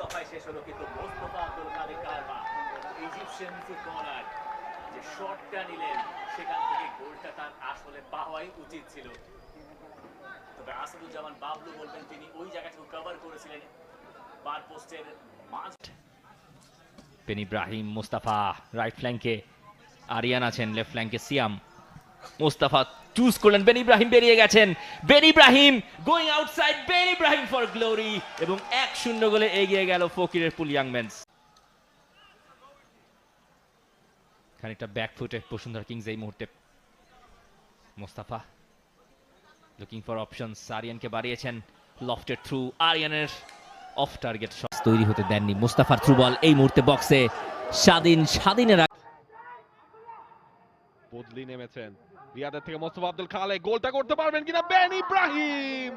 দফায় শেষ হলো, কিন্তু মোস্তফা আব্দুল কাদের কারবা ইজিপশিয়ান ফুটবলার যে শটটা নিলেন সেখান থেকে গোলটা তার আসলে পাওয়াই উচিত ছিল। তবে আসাদুজ্জামান বাবলু বলবেন তিনি ওই জায়গাটুকু কভার করেছিলেন বার পোস্টের মাঝ। বেন ইব্রাহিম, মুস্তাফা রাইট ফ্ল্যাঙ্কে, আরিয়ান আছেন লেফট ফ্ল্যাঙ্কে, সিয়াম। মুস্তাফা চুজ করলেন, বেন ইব্রাহিম বেরিয়ে গেছেন, Ben Ibrahim going outside, Ben Ibrahim for glory, এবং 1-0 গোলে এগিয়ে গেল ফকিরের পুল ইয়াং মেন্স। খানিকটা ব্যাকফুটে বসুন্ধরা কিংস এই মুহূর্তে। মুস্তাফা লুকিং ফর অপশনস, আরিয়ানকে বাড়িয়েছেন, লফটেড থ্রু, আরিয়ানের অফ টার্গেট শট তৈরি হতে দেননি। মুস্তাফার থ্রু বল এই মুহূর্তে বক্সে, স্বাধীনের বদলি নেমেছেন রিয়াদের থেকে মোস্তফা আব্দুল খালেক, গোলটা করতে পারবেন কিনা বেন ইব্রাহিম।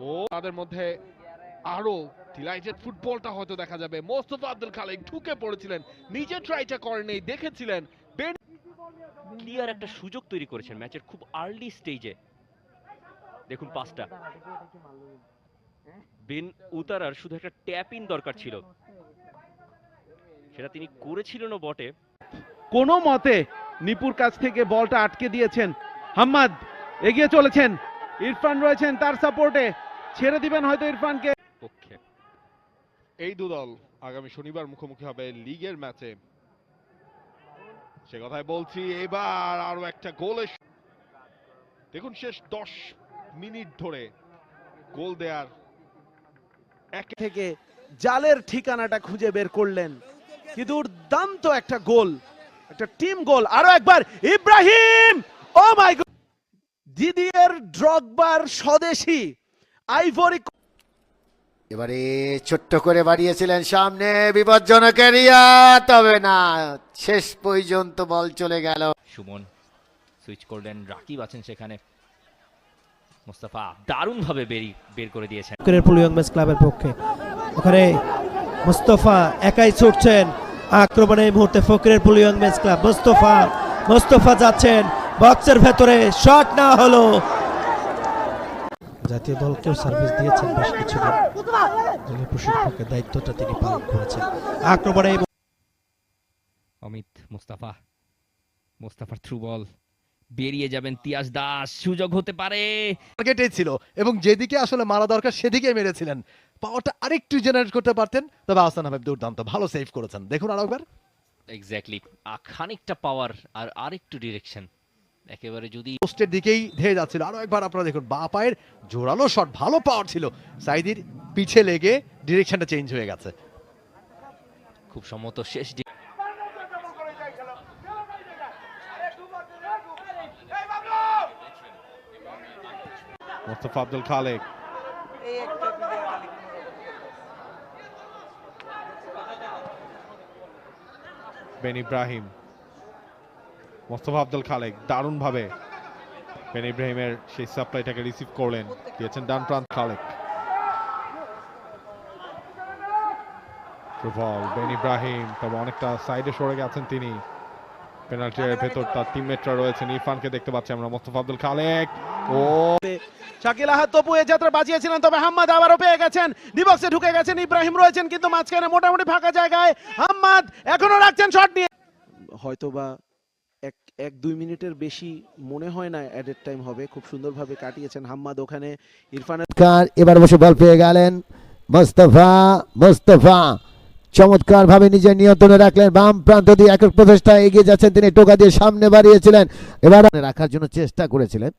ও তাদের মধ্যে আরো ডিলাইটেড ফুটবলটা হয়তো দেখা যাবে। মোস্তফা আব্দুল খালেক ঢুকে পড়েছিলেন, নিজে ট্রাইটা করেননি, দেখেছিলেন বেন ক্লিয়ার একটা সুযোগ তৈরি করেছেন ম্যাচের খুব আর্লি স্টেজে। দেখুন পাসটা, বেন উতারার শুধু একটা ট্যাপ ইন দরকার ছিল, সেটা তিনি করেছিলেনও বটে। কোনো মতে নিপুর কাছ থেকে বলটা আটকে দিয়েছেন। হাম্মাদ এগিয়ে চলেছেন, ইরফান রয়েছেন তার সাপোর্টে, ছেড়ে দিবেন হয়তো ইরফানকে। পক্ষে এই দুদল আগামী শনিবার মুখোমুখি হবে লিগের ম্যাচে, সে কথাই বলছি। এবার আরো একটা গোলের, দেখুন শেষ 10 মিনিট ধরে গোল দেয়ার এক থেকে জালের ঠিকানাটা খুঁজে বের করলেন। কি দুর্দান্ত একটা গোল, একটা টিম গোল। আরো একবার ইব্রাহিম, ও মাই গড, দিদিয়ের ড্রগবার স্বদেশী আইভরি। এবারে ছোট্ট করে বাড়িয়েছিলেন সামনে, বিপজ্জনক এরিয়া, তবে না, শেষ পর্যন্ত বল চলে গেল। সুমন সুইচ করলেন, রাকিব আছেন সেখানে, মুস্তাফা দারুণ ভাবে বের করে দিয়েছেন ফকিরের পুল ইয়াং মেন্স ক্লাবের পক্ষে। ওখানে মুস্তাফা একাই ছুটছেন আক্রমণে এই মুহূর্তে ফকিরের পুল ইয়াং মেন্স ক্লাব। মুস্তাফা যাচ্ছেন বক্সের ভেতরে, শট না হলো। জাতীয় দলকেও সার্ভিস দিয়েছেন বেশ কিছুদিন, দলের প্রশিক্ষকের দায়িত্বটা তিনি পালন করেছেন। আক্রমণে অমিত, মুস্তাফার থ্রু বল, বেরিয়ে যাবেন তিয়াস দাস, সুযোগ হতে পারে। টার্গেটেই ছিল এবং যেদিকে আসলে মারা দরকার সেদিকে মেরেছিলেন। পাওয়ারটা আরেকটু জেনারেট করতে পারতেন, তবে আহসান হাবিব দুর্দান্ত ভালো সেভ করেছেন। দেখুন আরেকবার, এক্স্যাক্টলি, খানিকটা পাওয়ার আর আরেকটু ডিরেকশন, একেবারে যদি পোস্টের দিকেই ধেয়ে যাচ্ছিল। আরো একবার আপনারা দেখুন, বাঁ পায়ের জোরালো শট, ভালো পাওয়ার ছিল, সাইদির পিছে লেগে ডিরেকশনটা চেঞ্জ হয়ে গেছে। খুব সম্মত শেষ মোস্তফা আব্দুল খালেক, বেন ইব্রাহিম, মোস্তফা আব্দুল খালেক দারুণ ভাবে বেন ইব্রাহিমের সেই সাপ্লাইটাকে রিসিভ করলেন, দিয়েছেন ডান প্রান্ত খালেক। বল বেন ইব্রাহিম, তবে অনেকটা সাইডে সরে গেছেন তিনি। পেনাল্টি এর ভেতর তার টিমমেটরা রয়েছেন, ইরফানকে দেখতে পাচ্ছি আমরা। মোস্তফা আব্দুল খালেক, ও শাকিল আহাদ তপু এ যাত্রা বাঁচিয়েছিলেন, তবে হাম্মাদ আবারও পেয়ে গেছেন, ডিবক্সে ঢুকে গেছেন, ইব্রাহিম রয়েছেন কিন্তু মাঝখানে মোটামুটি ফাঁকা জায়গায়। হাম্মাদ এখনো রাখছেন শট নিয়ে, হয়তোবা 1-2 মিনিটের বেশি মনে হয় না অ্যাডেড টাইম হবে। খুব সুন্দরভাবে কাটিয়েছেন হাম্মাদ ওখানে। ইরফানের এবার বসে বল পেয়ে গেলেন মুস্তাফা চমৎকার ভাবে নিজের নিয়ন্ত্রণে রাখলেন, বাম প্রান্ত দিয়ে একক প্রচেষ্টা এগিয়ে যাচ্ছেন তিনি, টোকা দিয়ে সামনে বাড়িয়েছিলেন, এবার রাখার জন্য চেষ্টা করেছিলেন।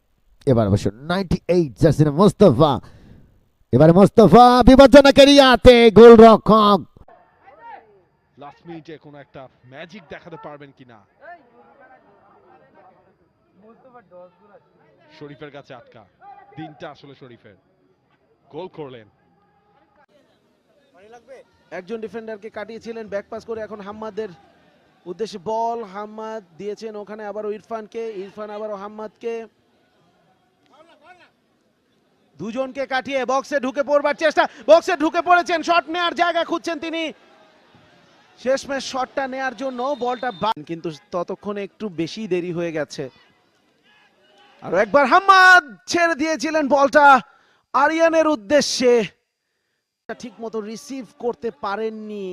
এবার অবশ্য 98 জার্সি মুস্তাফা, এবার মুস্তাফা বিপজ্জনক এরিয়াতে গোলরক্ষক। লাস্ট মিনিটে কোনো একটা ম্যাজিক দেখাতে পারবেন কিনা। শরীফের কাছে আটকা, দিনটা আসলে শরীফের, গোল করলেন। একজন ডিফেন্ডারকে কাটিয়েছিলেন ব্যাক পাস করে, এখন হাম্মাদের উদ্দেশ্যে বল, হাম্মাদ দিয়েছেন ওখানে আবারও ইরফানকে, ইরফান আবারও হাম্মাদকে, দুজনকে কাটিয়ে বক্সে ঢুকে পড়বার চেষ্টা, বক্সে ঢুকে পড়েছেন, শট নেয়ার জায়গা খুঁজছেন তিনি, শেষমেশ শটটা নেয়ার জন্য বলটা কিন্তু ততক্ষণে একটু বেশি দেরি হয়ে গেছে। আর একবার হাম্মাদ ছেড়ে দিয়েছিলেন বলটা আরিয়ানের উদ্দেশ্যে, ঠিক মতো রিসিভ করতে পারেননি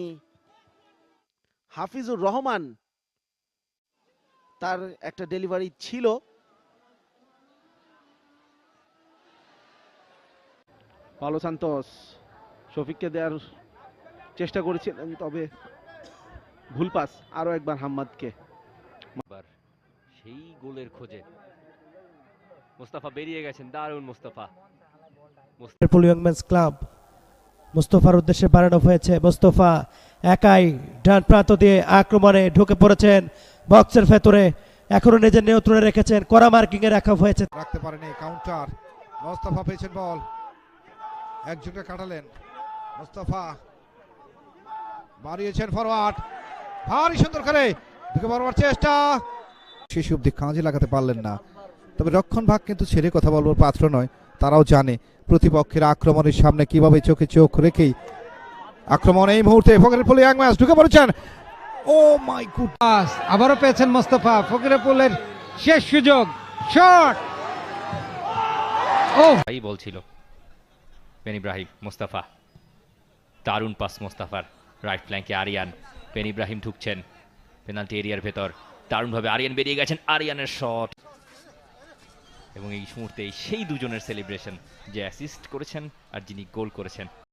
হাফিজুর রহমান, তার একটা ডেলিভারি ছিল। পালো সান্তোস শফিককে দেওয়ার চেষ্টা করেছিলেন, তবে ভুল পাস আরো একবার হাম্মাদকে। এবার সেই গোলের খোঁজে মোস্তাফা বেরিয়ে গেছেন, দারুণ Mostafa. Liverpool young men's club মুস্তফার উদ্দেশ্যে বাড়ানো হয়েছে। মুস্তফা একাই ডান প্রান্ত দিয়ে আক্রমণে ঢুকে পড়েছেন বক্সের ভেতরে, এখনো নিজের নিয়ন্ত্রণে রেখেছেন, কড়া মার্কিং এ রাখা হয়েছে। রাখতে পারেনি, কাউন্টার। মোস্তফা পেয়েছেন বল, একজনকে কাটালেন। মোস্তফা বাড়িয়েছেন ফরওয়ার্ড, ভারী সুন্দর করে ঢুকে পড়বার চেষ্টা, শেষ অবধি কাজে লাগাতে পারলেন না। তবে রক্ষণ ভাগ কিন্তু ছেড়ে কথা বলবার পাত্র নয়, তারাও জানে প্রতিপক্ষের আক্রমণের সামনে কিভাবে চোখে চোখ রেখেই আক্রমণ। এই মুহূর্তে ফকিরপুল ইয়াং ম্যাচ ঢুকে পড়েছেন। ও মাই গুড, আবারও পেয়েছেন মোস্তফা, ফকিরপুলের শেষ সুযোগ, শট। ও তাই বলছিল পেন ইব্রাহিম, মোস্তাফা, দারুণ পাস মোস্তাফার। রাইট ফ্ল্যাঙ্কে আরিয়ান, পেন ইব্রাহিম ঢুকছেন পেনাল্টি এরিয়ার ভেতর, দারুণভাবে আরিয়ান বেরিয়ে গেছেন, আরিয়ানের শট। এবং এই মুহূর্তে সেই দুজনের সেলিব্রেশন, যে অ্যাসিস্ট করেছেন আর যিনি গোল করেছেন।